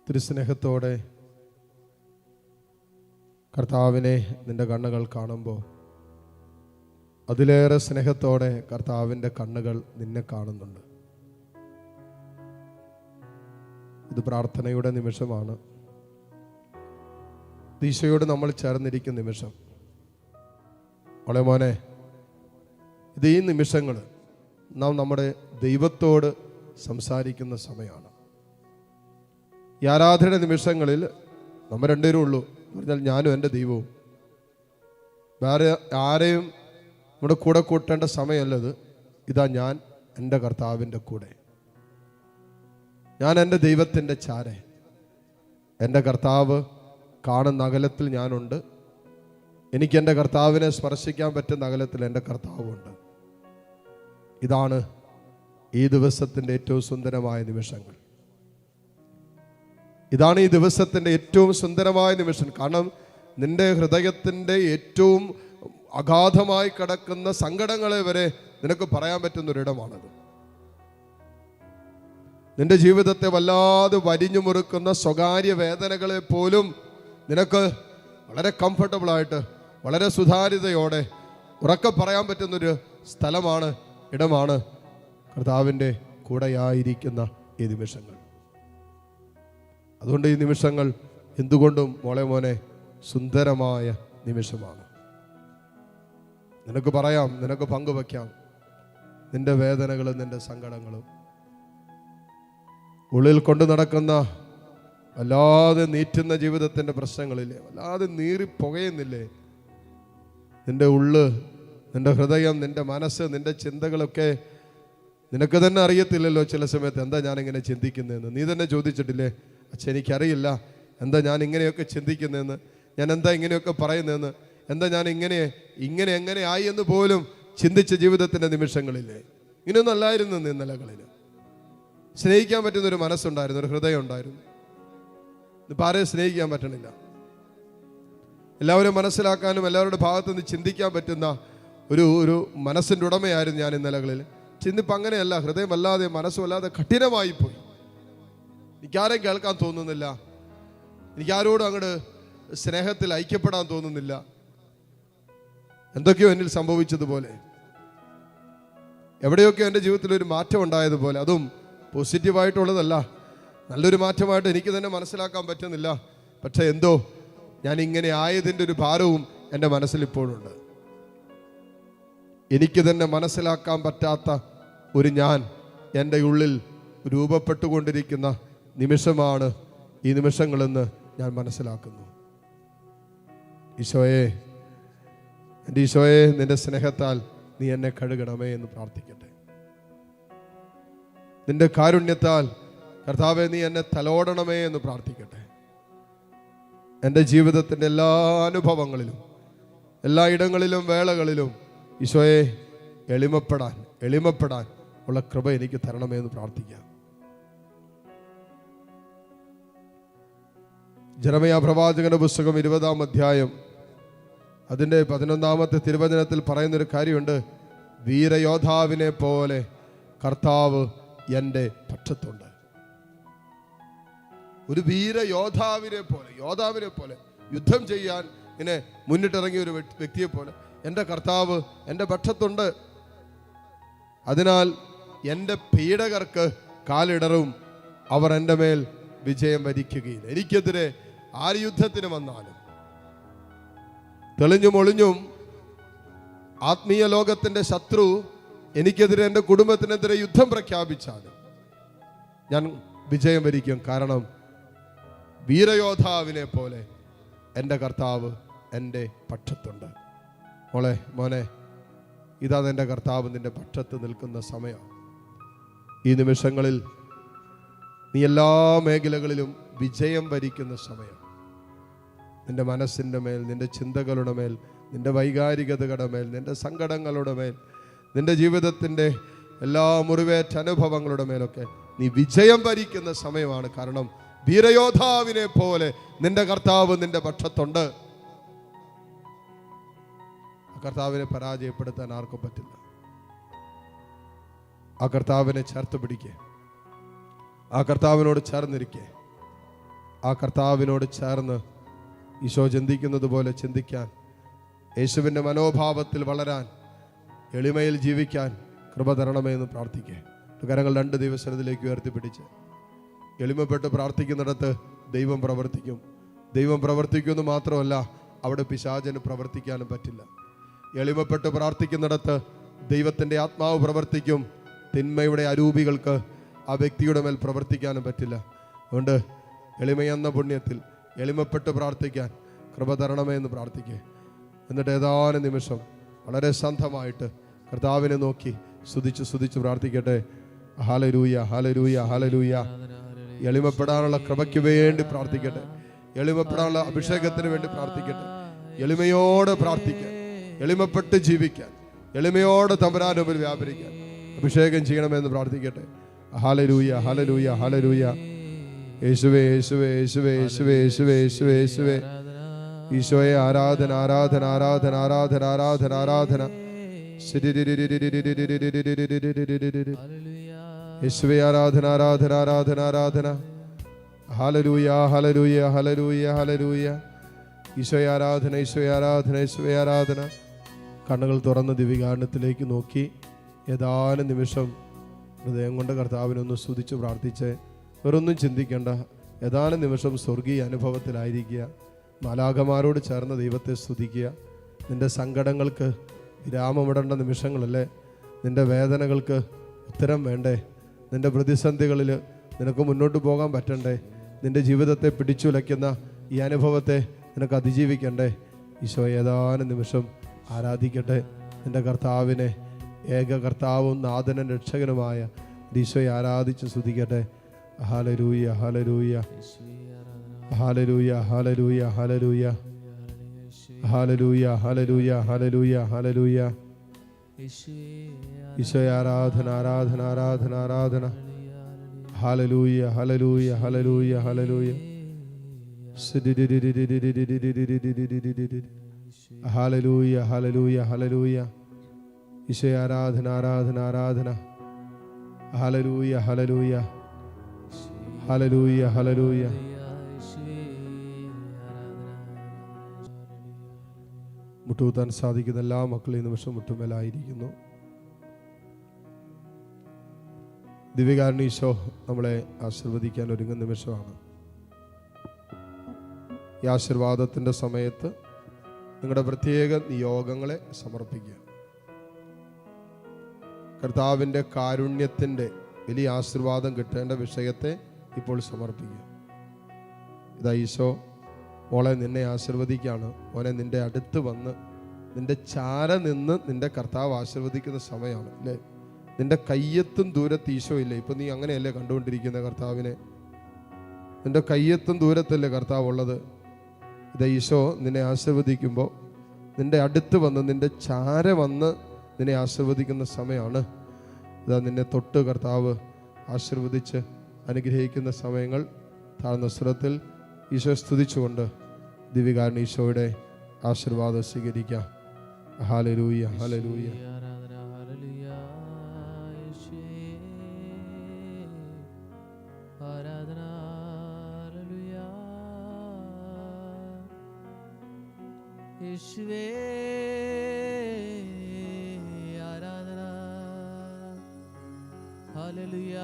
ഒത്തിരി സ്നേഹത്തോടെ കർത്താവിനെ നിന്റെ കണ്ണുകൾ കാണുമ്പോൾ അതിലേറെ സ്നേഹത്തോടെ കർത്താവിൻ്റെ കണ്ണുകൾ നിന്നെ കാണുന്നുണ്ട്. ഇത് പ്രാർത്ഥനയുടെ നിമിഷമാണ്. ഈശോയോട് നമ്മൾ ചേർന്നിരിക്കുന്ന നിമിഷം. മോളെ മോനെ, ഇത് ഈ നിമിഷങ്ങൾ നാം നമ്മുടെ ദൈവത്തോട് സംസാരിക്കുന്ന സമയമാണ്. ഈ ആരാധന നിമിഷങ്ങളിൽ നമ്മൾ രണ്ടുപേരും ഉള്ളൂ എന്ന് പറഞ്ഞാൽ ഞാനും എൻ്റെ ദൈവവും. വേറെ ആരെയും നമ്മുടെ കൂടെ കൂട്ടേണ്ട സമയമല്ലത്. ഇതാ ഞാൻ എൻ്റെ കർത്താവിൻ്റെ കൂടെ, ഞാൻ എൻ്റെ ദൈവത്തിൻ്റെ ചാരെ. എൻ്റെ കർത്താവ് കാണുന്ന അകലത്തിൽ ഞാനുണ്ട്. എനിക്ക് എൻ്റെ കർത്താവിനെ സ്പർശിക്കാൻ പറ്റുന്ന അകലത്തിൽ എൻ്റെ കർത്താവുണ്ട്. ഇതാണ് ഈ ദിവസത്തിൻ്റെ ഏറ്റവും സുന്ദരമായ നിമിഷങ്ങൾ. ഇതാണ് ഈ ദിവസത്തിൻ്റെ ഏറ്റവും സുന്ദരമായ നിമിഷം. കാരണം നിന്റെ ഹൃദയത്തിൻ്റെ ഏറ്റവും അഗാധമായി കിടക്കുന്ന സങ്കടങ്ങളെ വരെ നിനക്ക് പറയാൻ പറ്റുന്നൊരിടമാണത്. നിന്റെ ജീവിതത്തെ വല്ലാതെ വരിഞ്ഞു മുറുക്കുന്ന സ്വകാര്യ വേദനകളെ പോലും നിനക്ക് വളരെ കംഫർട്ടബിളായിട്ട്, വളരെ സുതാര്യതയോടെ ഉറക്കെ പറയാൻ പറ്റുന്നൊരു സ്ഥലമാണ്, ഇടമാണ് കർത്താവിൻ്റെ കൂടെയായിരിക്കുന്ന ഈ നിമിഷങ്ങൾ. അതുകൊണ്ട് ഈ നിമിഷങ്ങൾ എന്തുകൊണ്ടും മോളെ മോനെ സുന്ദരമായ നിമിഷമാണ്. നിനക്ക് പറയാം, നിനക്ക് പങ്കുവയ്ക്കാം നിന്റെ വേദനകളും നിന്റെ സങ്കടങ്ങളും. ഉള്ളിൽ കൊണ്ടു നടക്കുന്ന വല്ലാതെ നീറ്റുന്ന ജീവിതത്തിൻ്റെ പ്രശ്നങ്ങളില്ലേ, വല്ലാതെ നീറിപ്പുകയുന്നില്ലേ നിന്റെ ഉള്ള്, നിന്റെ ഹൃദയം, നിന്റെ മനസ്സ്, നിന്റെ ചിന്തകളൊക്കെ നിനക്ക് തന്നെ അറിയത്തില്ലല്ലോ ചില സമയത്ത്. എന്താ ഞാനിങ്ങനെ ചിന്തിക്കുന്നതെന്ന് നീ തന്നെ ചോദിച്ചിട്ടില്ലേ? അച്ഛൻ എനിക്കറിയില്ല എന്താ ഞാൻ ഇങ്ങനെയൊക്കെ ചിന്തിക്കുന്നതെന്ന്, ഞാൻ എന്താ ഇങ്ങനെയൊക്കെ പറയുന്നതെന്ന്, എന്താ ഞാൻ ഇങ്ങനെ എങ്ങനെ ആയി എന്ന് പോലും ചിന്തിച്ച ജീവിതത്തിൻ്റെ നിമിഷങ്ങളില്ലേ? ഇങ്ങനെയൊന്നും അല്ലായിരുന്നു നിലകളിൽ. സ്നേഹിക്കാൻ പറ്റുന്നൊരു മനസ്സുണ്ടായിരുന്നു, ഒരു ഹൃദയം ഉണ്ടായിരുന്നു. ഇപ്പം ആരെയും സ്നേഹിക്കാൻ പറ്റണില്ല. എല്ലാവരും മനസ്സിലാക്കാനും എല്ലാവരുടെ ഭാഗത്തു നിന്ന് ചിന്തിക്കാൻ പറ്റുന്ന ഒരു മനസ്സിൻ്റെ ഉടമയായിരുന്നു ഞാൻ ഇന്നലകളിൽ. ചിന്തിപ്പം അങ്ങനെയല്ല. ഹൃദയം അല്ലാതെ മനസ്സുമല്ലാതെ കഠിനമായി പോയി. എനിക്കാരെയും കേൾക്കാൻ തോന്നുന്നില്ല, എനിക്കാരോടും അങ്ങോട്ട് സ്നേഹത്തിൽ ഐക്യപ്പെടാൻ തോന്നുന്നില്ല. എന്തൊക്കെയോ എന്നിൽ സംഭവിച്ചതുപോലെ, എവിടെയൊക്കെയോ എൻ്റെ ജീവിതത്തിൽ ഒരു മാറ്റം ഉണ്ടായതുപോലെ. അതും പോസിറ്റീവായിട്ടുള്ളതല്ല, നല്ലൊരു മാറ്റമായിട്ട് എനിക്ക് തന്നെ മനസ്സിലാക്കാൻ പറ്റുന്നില്ല. പക്ഷെ എന്തോ ഞാൻ ഇങ്ങനെ ആയതിൻ്റെ ഒരു ഭാരവും എൻ്റെ മനസ്സിൽ ഇപ്പോഴുണ്ട്. എനിക്ക് തന്നെ മനസ്സിലാക്കാൻ പറ്റാത്ത ഒരു ഞാൻ എൻ്റെ ഉള്ളിൽ രൂപപ്പെട്ടുകൊണ്ടിരിക്കുന്ന നിമിഷമാണ് ഈ നിമിഷങ്ങളെന്ന് ഞാൻ മനസ്സിലാക്കുന്നു. ഈശോയെ, എൻ്റെ ഈശോയെ, നിന്റെ സ്നേഹത്താൽ നീ എന്നെ കഴുകണമേ എന്ന് പ്രാർത്ഥിക്കട്ടെ. നിന്റെ കാരുണ്യത്താൽ കർത്താവെ നീ എന്നെ തലോടണമേ എന്ന് പ്രാർത്ഥിക്കട്ടെ. എൻ്റെ ജീവിതത്തിൻ്റെ എല്ലാ അനുഭവങ്ങളിലും, എല്ലാ ഇടങ്ങളിലും, വേളകളിലും ഈശോയെ എളിമപ്പെടാൻ ഉള്ള കൃപ എനിക്ക് തരണമേ എന്ന് പ്രാർത്ഥിക്കാം. ജെറമ്യാ പ്രവാചകന്റെ പുസ്തകം 20-ാം അധ്യായം അതിൻ്റെ 11-ാമത്തെ തിരുവചനത്തിൽ പറയുന്നൊരു കാര്യമുണ്ട്. വീരയോദ്ധാവിനെ പോലെ കർത്താവ് എൻ്റെ പക്ഷത്തുണ്ട്. ഒരു വീരയോദ്ധാവിനെ പോലെ യുദ്ധം ചെയ്യാൻ ഇങ്ങനെ മുന്നിട്ടിറങ്ങിയ ഒരു വ്യക്തിയെ പോലെ എൻ്റെ കർത്താവ് എൻ്റെ പക്ഷത്തുണ്ട്. അതിനാൽ എൻ്റെ പീഡകർക്ക് കാലിടറും, അവർ എൻ്റെ മേൽ വിജയം വരിക്കുകയില്ല. എനിക്കെതിരെ ആര് യുദ്ധത്തിന് വന്നാലും, തെളിഞ്ഞും ഒളിഞ്ഞും ആത്മീയ ലോകത്തിൻ്റെ ശത്രു എനിക്കെതിരെ, എൻ്റെ കുടുംബത്തിനെതിരെ യുദ്ധം പ്രഖ്യാപിച്ചാലും ഞാൻ വിജയം വരിക്കും. കാരണം വീരയോദ്ധാവിനെ പോലെ എൻ്റെ കർത്താവ് എൻ്റെ പക്ഷത്തുണ്ട്. മോളെ മോനെ, ഇതാ എൻ്റെ കർത്താവ് നിൻ്റെ പക്ഷത്ത് നിൽക്കുന്ന സമയം. ഈ നിമിഷങ്ങളിൽ നീ എല്ലാ മേഖലകളിലും വിജയം വരിക്കുന്ന സമയം. നിൻ്റെ മനസ്സിൻ്റെ മേൽ, നിൻ്റെ ചിന്തകളുടെ മേൽ, നിൻ്റെ വൈകാരികതയുടെ മേൽ, നിൻ്റെ സങ്കടങ്ങളുടെ മേൽ, നിൻ്റെ ജീവിതത്തിൻ്റെ എല്ലാ മുറിവേറ്റ അനുഭവങ്ങളുടെ മേലൊക്കെ നീ വിജയം വരിക്കുന്ന സമയമാണ്. കാരണം വീരയോദ്ധാവിനെ പോലെ നിൻ്റെ കർത്താവ് നിൻ്റെ പക്ഷത്തുണ്ട്. ആ കർത്താവിനെ പരാജയപ്പെടുത്താൻ ആർക്കും പറ്റില്ല. ആ കർത്താവിനെ ചേർത്ത് പിടിക്കേ, ആ കർത്താവിനോട് ചേർന്നിരിക്കേ. ആ കർത്താവിനോട് ചേർന്ന് ഈശോ ചിന്തിക്കുന്നത് പോലെ ചിന്തിക്കാൻ, യേശുവിൻ്റെ മനോഭാവത്തിൽ വളരാൻ, എളിമയിൽ ജീവിക്കാൻ കൃപ തരണമേ എന്ന് പ്രാർത്ഥിക്കുക. കരങ്ങൾ 2 ദിവസത്തിലേക്ക് ഉയർത്തിപ്പിടിച്ച് എളിമപ്പെട്ട് പ്രാർത്ഥിക്കുന്നിടത്ത് ദൈവം പ്രവർത്തിക്കും. ദൈവം പ്രവർത്തിക്കുമെന്ന് മാത്രമല്ല, അവിടെ പിശാചന് പ്രവർത്തിക്കാനും പറ്റില്ല. എളിമപ്പെട്ട് പ്രാർത്ഥിക്കുന്നിടത്ത് ദൈവത്തിൻ്റെ ആത്മാവ് പ്രവർത്തിക്കും. തിന്മയുടെ അരൂപികൾക്ക് ആ വ്യക്തിയുടെ മേൽ പ്രവർത്തിക്കാനും പറ്റില്ല. അതുകൊണ്ട് എളിമയെന്ന പുണ്യത്തിൽ എളിമപ്പെട്ട് പ്രാർത്ഥിക്കാൻ കൃപ തരണമേ എന്ന് പ്രാർത്ഥിക്കുക. എന്നിട്ട് ഏതാനും നിമിഷം വളരെ ശാന്തമായിട്ട് കർത്താവിനെ നോക്കി സ്തുതിച്ച് പ്രാർത്ഥിക്കട്ടെ. ഹല്ലേലൂയ, ഹല്ലേലൂയ, ഹല്ലേലൂയ. എളിമപ്പെടാനുള്ള കൃപയ്ക്ക് വേണ്ടി പ്രാർത്ഥിക്കട്ടെ. എളിമപ്പെടാനുള്ള അഭിഷേകത്തിന് വേണ്ടി പ്രാർത്ഥിക്കട്ടെ. എളിമയോടെ പ്രാർത്ഥിക്കാൻ, എളിമപ്പെട്ട് ജീവിക്കാൻ, എളിമയോടെ തമ്പുരാന്റെ മുമ്പിൽ വ്യാപരിക്കാൻ അഭിഷേകം ചെയ്യണമെന്ന് പ്രാർത്ഥിക്കട്ടെ. ഹല്ലേലൂയ, ഹല്ലേലൂയ, ഹല്ലേലൂയ. യേശുവേ, യേശുവേ, യേശുവേ, യേശുവേ, യേശുവേ, യേശുവേ, യേശുവേ. ഈശോയെ ആരാധന, ആരാധന, ആരാധന, ആരാധന, ആരാധന, ആരാധന. യേശുവേ ആരാധന, ആരാധന, ആരാധന, ആരാധന. ഹല്ലേലൂയ, ഹല്ലേലൂയ, ഹല്ലേലൂയ, ഹല്ലേലൂയ. ഈശോയെ ആരാധന, ഈശോയെ ആരാധന, ഈശോയെ ആരാധന. കണ്ണുകൾ തുറന്ന് ദിവികാരണത്തിലേക്ക് നോക്കി ഏതാനും നിമിഷം ഹൃദയം കൊണ്ട് കർത്താവിനൊന്ന് സ്തുതിച്ച് പ്രാർത്ഥിച്ച് വേറൊന്നും ചിന്തിക്കേണ്ട. ഏതാനും നിമിഷം സ്വർഗീയ അനുഭവത്തിലായിരിക്കുക. മാലാഖമാരോട് ചേർന്ന ദൈവത്തെ സ്തുതിക്കുക. നിൻ്റെ സങ്കടങ്ങൾക്ക് വിരാമമിടേണ്ട നിമിഷങ്ങളല്ലേ? നിൻ്റെ വേദനകൾക്ക് ഉത്തരം വേണ്ടേ? നിൻ്റെ പ്രതിസന്ധികളിൽ നിനക്ക് മുന്നോട്ട് പോകാൻ പറ്റണ്ടേ? നിൻ്റെ ജീവിതത്തെ പിടിച്ചുലയ്ക്കുന്ന ഈ അനുഭവത്തെ നിനക്ക് അതിജീവിക്കണ്ടേ? ഈശോ ഏതാനും നിമിഷം ആരാധിക്കട്ടെ. നിൻ്റെ കർത്താവിനെ, ഏക കർത്താവും നാഥനും രക്ഷകനുമായ ഈശോയെ ആരാധിച്ച് സ്തുതിക്കട്ടെ. ഹല്ലേലൂയ, ഹല്ലേലൂയ, ഹല്ലേലൂയ, ഹല്ലേലൂയ, ഹല്ലേലൂയ, ഹല്ലേലൂയ, ഹല്ലേലൂയ, ഹല്ലേലൂയ, ഹല്ലേലൂയ. ഈശോയെ ആരാധന, ആരാധന, ആരാധന, ആരാധന. ഹല്ലേലൂയ, ഹല്ലേലൂയ, ഹല്ലേലൂയ, ഹല്ലേലൂയ. ഹല്ലേലൂയ, ഹല്ലേലൂയ, ഹല്ലേലൂയ. ഈശോയെ ആരാധന, ആരാധന, ആരാധന. ഹല്ലേലൂയ, ഹല്ലേലൂയ, ഹല്ലേലൂയ, ഹല്ലേലൂയ. മുട്ടുകുത്താൻ സാധിക്കുന്ന എല്ലാ മക്കളും ഈ നിമിഷം മുട്ടുമേലായിരിക്കുന്നു. ദിവ്യകാരുണ്യ ഈശോ നമ്മളെ ആശീർവദിക്കാൻ ഒരുങ്ങുന്ന നിമിഷമാണ്. ഈ ആശീർവാദത്തിൻ്റെ സമയത്ത് നിങ്ങളുടെ പ്രത്യേക നിയോഗങ്ങളെ സമർപ്പിക്കുക. കർത്താവിൻ്റെ കാരുണ്യത്തിൻ്റെ വലിയ ആശീർവാദം കിട്ടേണ്ട വിഷയത്തെ ഇപ്പോൾ സമർപ്പിക്കുക. ഇതാ ഈശോ മോളെ നിന്നെ ആശീർവദിക്കുകയാണ്. മോനെ നിൻ്റെ അടുത്ത് വന്ന് നിൻ്റെ ചാര നിന്ന് നിൻ്റെ കർത്താവ് ആശീർവദിക്കുന്ന സമയമാണ് അല്ലേ? നിൻ്റെ കയ്യെത്തും ദൂരത്ത് ഈശോ ഇല്ലേ? ഇപ്പം നീ അങ്ങനെയല്ലേ കണ്ടുകൊണ്ടിരിക്കുന്ന കർത്താവിനെ? നിൻ്റെ കയ്യെത്തും ദൂരത്തല്ലേ കർത്താവ് ഉള്ളത്? ഇതാ ഈശോ നിന്നെ ആശീർവദിക്കുമ്പോൾ നിൻ്റെ അടുത്ത് വന്ന് നിൻ്റെ ചാര വന്ന് നിന്നെ ആശീർവദിക്കുന്ന സമയമാണ്. ഇതാ നിന്നെ തൊട്ട് കർത്താവ് ആശീർവദിച്ച് അനുഗ്രഹിക്കുന്ന സമയങ്ങൾ. താഴ്ന്ന സ്വരത്തിൽ ഈശോ സ്തുതിച്ചുകൊണ്ട് ദിവ്യകാരുണ്യ ഈശോയുടെ ആശീർവാദം സ്വീകരിക്കാം. Hallelujah, hallelujah. യേശുവേ ആരാധന, ഹല്ലേലൂയ,